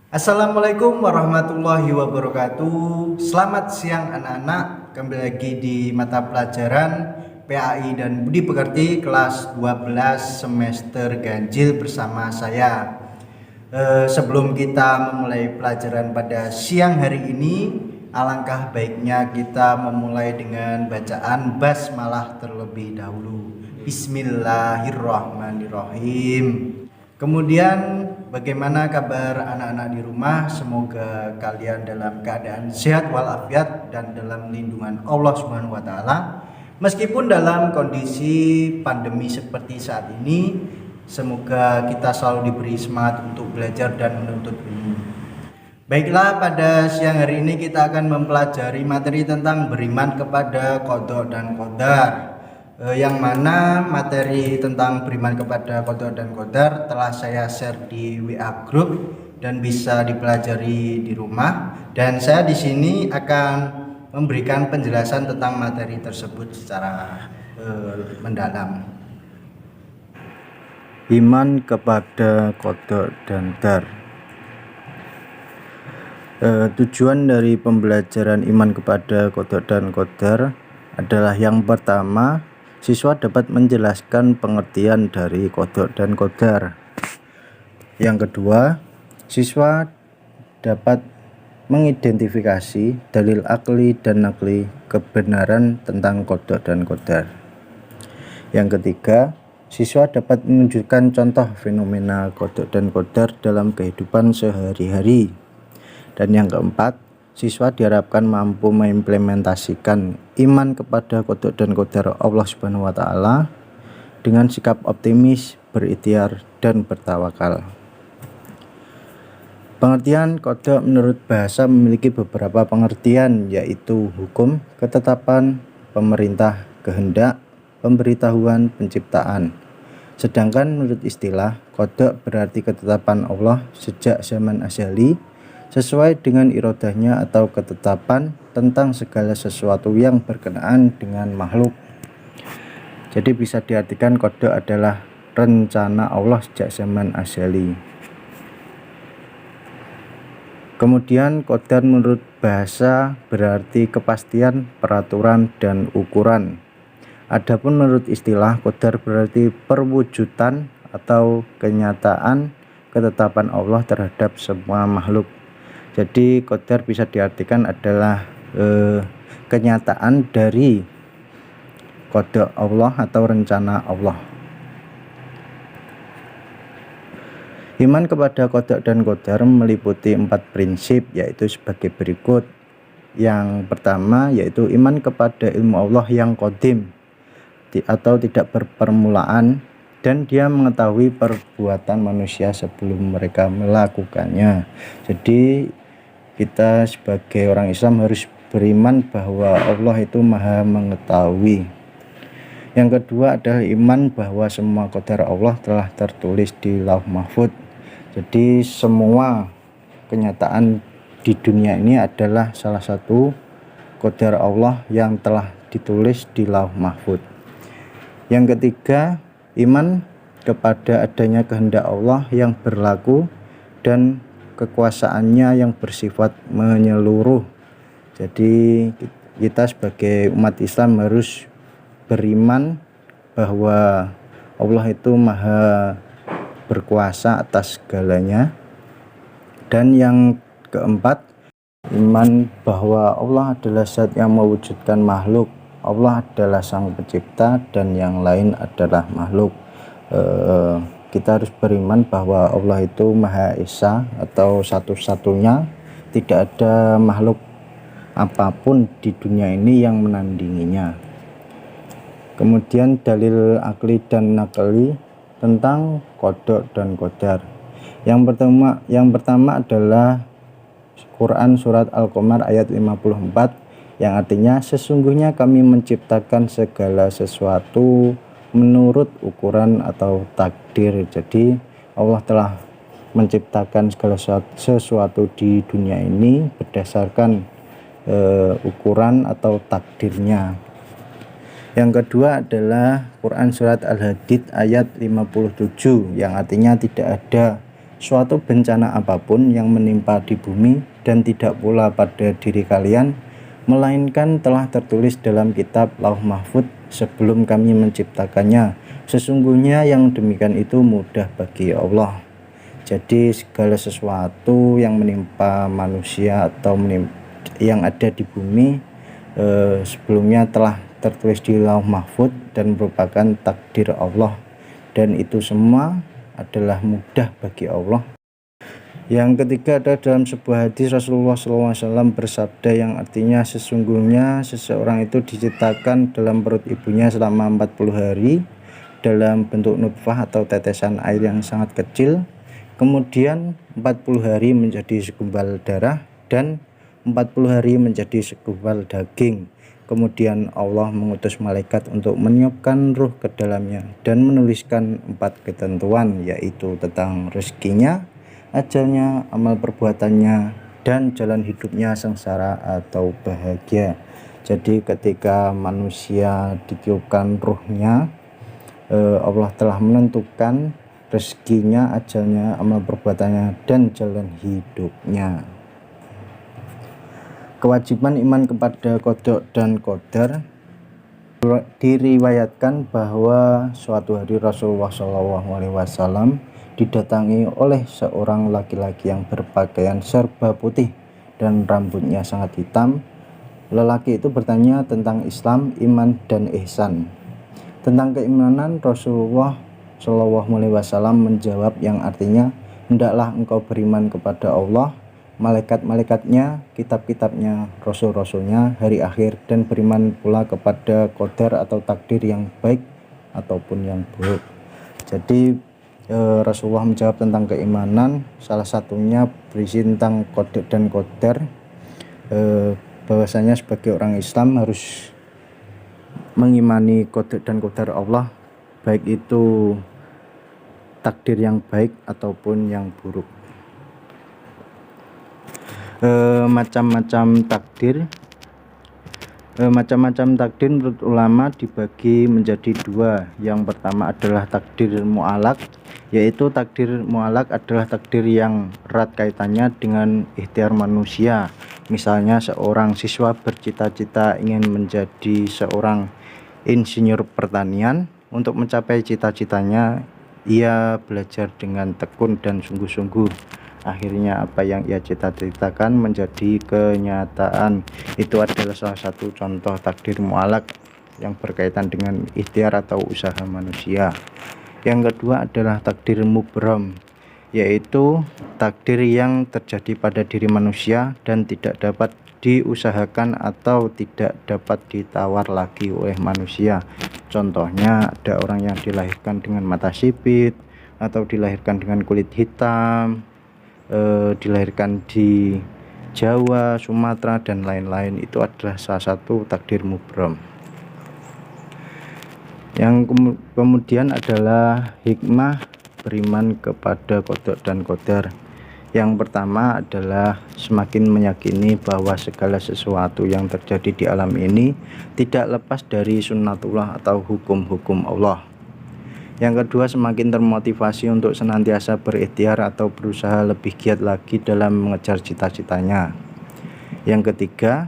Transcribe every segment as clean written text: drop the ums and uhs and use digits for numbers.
Assalamualaikum warahmatullahi wabarakatuh. Selamat siang anak-anak. Kembali lagi di mata pelajaran PAI dan Budi Pekerti kelas 12 semester ganjil bersama saya. Sebelum kita memulai pelajaran pada siang hari ini, alangkah baiknya kita memulai dengan bacaan basmalah terlebih dahulu. Bismillahirrahmanirrahim. Kemudian bagaimana kabar anak-anak di rumah? Semoga kalian dalam keadaan sehat walafiat dan dalam lindungan Allah Subhanahu wa taala. Meskipun dalam kondisi pandemi seperti saat ini, semoga kita selalu diberi semangat untuk belajar dan menuntut ilmu. Baiklah, pada siang hari ini kita akan mempelajari materi tentang beriman kepada qada dan qadar. Yang mana materi tentang beriman kepada qada dan qadar telah saya share di WA group dan bisa dipelajari di rumah, dan saya di sini akan memberikan penjelasan tentang materi tersebut secara mendalam. Iman kepada qada dan qadar. Tujuan dari pembelajaran iman kepada qada dan qadar adalah yang pertama, siswa dapat menjelaskan pengertian dari qada dan qadar. Yang kedua, siswa dapat mengidentifikasi dalil akli dan nakli kebenaran tentang qada dan qadar. Yang ketiga, siswa dapat menunjukkan contoh fenomena qada dan qadar dalam kehidupan sehari-hari. Dan yang keempat, siswa diharapkan mampu mengimplementasikan iman kepada qada dan qadar Allah Subhanahu wa taala dengan sikap optimis, berikhtiar dan bertawakal. Pengertian qada menurut bahasa memiliki beberapa pengertian, yaitu hukum, ketetapan, pemerintah, kehendak, pemberitahuan, penciptaan. Sedangkan menurut istilah, qada berarti ketetapan Allah sejak zaman azali sesuai dengan irodahnya atau ketetapan tentang segala sesuatu yang berkenaan dengan makhluk. Jadi bisa diartikan qada adalah rencana Allah sejak zaman azali. Kemudian qadar menurut bahasa berarti kepastian, peraturan, dan ukuran. Adapun menurut istilah, qadar berarti perwujudan atau kenyataan ketetapan Allah terhadap semua makhluk. Jadi qadar bisa diartikan adalah kenyataan dari qada Allah atau rencana Allah. Iman kepada qada dan qadar meliputi 4 prinsip, yaitu sebagai berikut. Yang pertama yaitu iman kepada ilmu Allah yang qadim atau tidak berpermulaan, dan dia mengetahui perbuatan manusia sebelum mereka melakukannya. Jadi kita sebagai orang Islam harus beriman bahwa Allah itu maha mengetahui. Yang kedua adalah iman bahwa semua qadar Allah telah tertulis di Lauh Mahfuz. Jadi semua kenyataan di dunia ini adalah salah satu qadar Allah yang telah ditulis di Lauh Mahfuz. Yang ketiga, iman kepada adanya kehendak Allah yang berlaku dan kekuasaannya yang bersifat menyeluruh. Jadi kita sebagai umat Islam harus beriman bahwa Allah itu maha berkuasa atas segalanya. Dan yang keempat, iman bahwa Allah adalah zat yang mewujudkan makhluk. Allah adalah sang pencipta dan yang lain adalah makhluk. Kita harus beriman bahwa Allah itu Maha Esa atau satu-satunya, tidak ada makhluk apapun di dunia ini yang menandinginya. Kemudian dalil akli dan nakli tentang qada dan qadar. Yang pertama adalah Quran surat Al-Qamar ayat 54 yang artinya sesungguhnya kami menciptakan segala sesuatu menurut ukuran atau takdir. Jadi Allah telah menciptakan segala sesuatu di dunia ini berdasarkan ukuran atau takdirnya. Yang kedua adalah Quran surat Al-Hadid ayat 57 yang artinya tidak ada suatu bencana apapun yang menimpa di bumi dan tidak pula pada diri kalian, melainkan telah tertulis dalam kitab Lauh Mahfuz sebelum kami menciptakannya. Sesungguhnya yang demikian itu mudah bagi Allah. Jadi segala sesuatu yang menimpa manusia atau yang ada di bumi sebelumnya telah tertulis di Lauh Mahfuz dan merupakan takdir Allah, dan itu semua adalah mudah bagi Allah. Yang ketiga ada dalam sebuah hadis Rasulullah SAW bersabda yang artinya sesungguhnya seseorang itu diciptakan dalam perut ibunya selama 40 hari dalam bentuk nutfah atau tetesan air yang sangat kecil, kemudian 40 hari menjadi segumpal darah, dan 40 hari menjadi segumpal daging. Kemudian Allah mengutus malaikat untuk meniupkan ruh ke dalamnya dan menuliskan 4 ketentuan, yaitu tentang rezekinya, ajalnya, amal perbuatannya, dan jalan hidupnya sengsara atau bahagia. Jadi ketika manusia ditiupkan ruhnya, Allah telah menentukan rezekinya, ajalnya, amal perbuatannya, dan jalan hidupnya. Kewajiban iman kepada qada dan qadar. Diriwayatkan bahwa suatu hari Rasulullah SAW didatangi oleh seorang laki-laki yang berpakaian serba putih dan rambutnya sangat hitam. Lelaki itu bertanya tentang Islam, iman, dan ihsan. Tentang keimanan, Rasulullah SAW menjawab yang artinya, hendaklah engkau beriman kepada Allah, malaikat-malaikatnya, kitab-kitabnya, rasul-rasulnya, hari akhir, dan beriman pula kepada qadar atau takdir yang baik ataupun yang buruk. Jadi Rasulullah menjawab tentang keimanan, salah satunya berisi tentang qada dan qadar, bahwasanya sebagai orang Islam harus mengimani qada dan qadar Allah, baik itu takdir yang baik ataupun yang buruk. Macam-macam takdir menurut ulama dibagi menjadi 2. Yang pertama adalah takdir mu'alaq, yaitu takdir mu'alaq adalah takdir yang erat kaitannya dengan ikhtiar manusia. Misalnya seorang siswa bercita-cita ingin menjadi seorang insinyur pertanian. Untuk mencapai cita-citanya, ia belajar dengan tekun dan sungguh-sungguh. Akhirnya apa yang ia cita-citakan menjadi kenyataan. Itu adalah salah satu contoh takdir mu'alaq yang berkaitan dengan ikhtiar atau usaha manusia. Yang kedua adalah takdir mubram, yaitu takdir yang terjadi pada diri manusia dan tidak dapat diusahakan atau tidak dapat ditawar lagi oleh manusia. Contohnya ada orang yang dilahirkan dengan mata sipit, atau dilahirkan dengan kulit hitam, dilahirkan di Jawa, Sumatera, dan lain-lain. Itu adalah salah satu takdir mubram. Yang kemudian adalah hikmah beriman kepada qada dan qadar. Yang pertama adalah semakin meyakini bahwa segala sesuatu yang terjadi di alam ini tidak lepas dari sunnatullah atau hukum-hukum Allah. Yang kedua, semakin termotivasi untuk senantiasa berikhtiar atau berusaha lebih giat lagi dalam mengejar cita-citanya. Yang ketiga,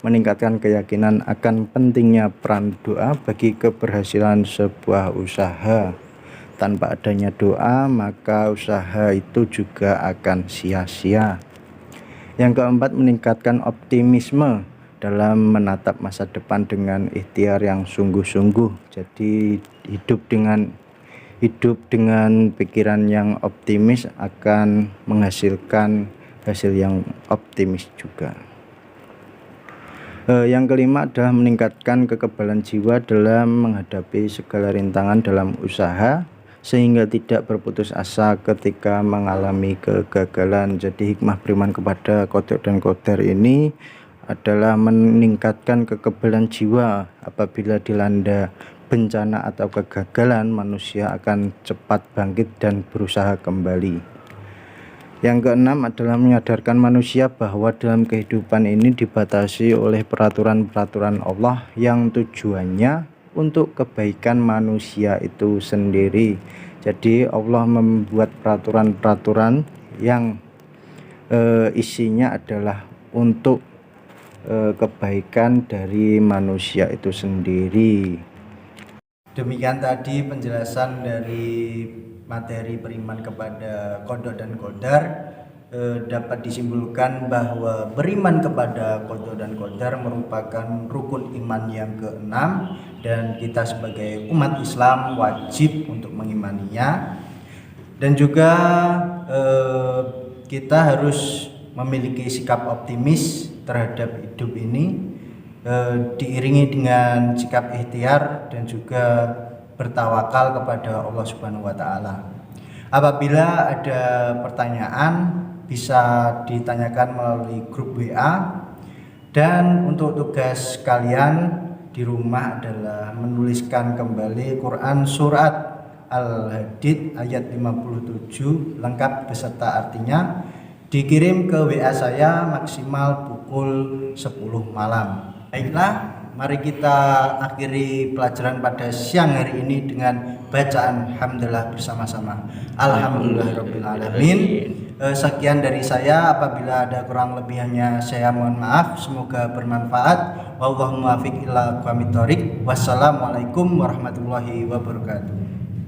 meningkatkan keyakinan akan pentingnya peran doa bagi keberhasilan sebuah usaha. Tanpa adanya doa, maka usaha itu juga akan sia-sia. Yang keempat, meningkatkan optimisme dalam menatap masa depan dengan ikhtiar yang sungguh-sungguh. Jadi hidup dengan pikiran yang optimis akan menghasilkan hasil yang optimis juga. Yang kelima adalah meningkatkan kekebalan jiwa dalam menghadapi segala rintangan dalam usaha, sehingga tidak berputus asa ketika mengalami kegagalan. Jadi hikmah beriman kepada qada dan qadar ini adalah meningkatkan kekebalan jiwa. Apabila dilanda bencana atau kegagalan, manusia akan cepat bangkit dan berusaha kembali. Yang keenam adalah menyadarkan manusia bahwa dalam kehidupan ini dibatasi oleh peraturan-peraturan Allah yang tujuannya untuk kebaikan manusia itu sendiri. Jadi Allah membuat peraturan-peraturan yang isinya adalah untuk kebaikan dari manusia itu sendiri. Demikian tadi penjelasan dari materi beriman kepada qada dan qadar. Dapat disimpulkan bahwa beriman kepada qada dan qadar merupakan rukun iman yang keenam, dan kita sebagai umat Islam wajib untuk mengimaninya. Dan juga kita harus memiliki sikap optimis terhadap hidup ini, diiringi dengan sikap ikhtiar dan juga bertawakal kepada Allah Subhanahu wa taala. Apabila ada pertanyaan bisa ditanyakan melalui grup WA, dan untuk tugas kalian di rumah adalah menuliskan kembali Quran surat Al-Hadid ayat 57 lengkap beserta artinya, dikirim ke WA saya maksimal pukul 10 malam. Baiklah, mari kita akhiri pelajaran pada siang hari ini dengan bacaan hamdalah bersama-sama. Alhamdulillahirrabbilalamin. Sekian dari saya, apabila ada kurang lebihnya saya mohon maaf, semoga bermanfaat. Wallahu muwaffiq ila aqwamit thoriq. Wassalamualaikum warahmatullahi wabarakatuh.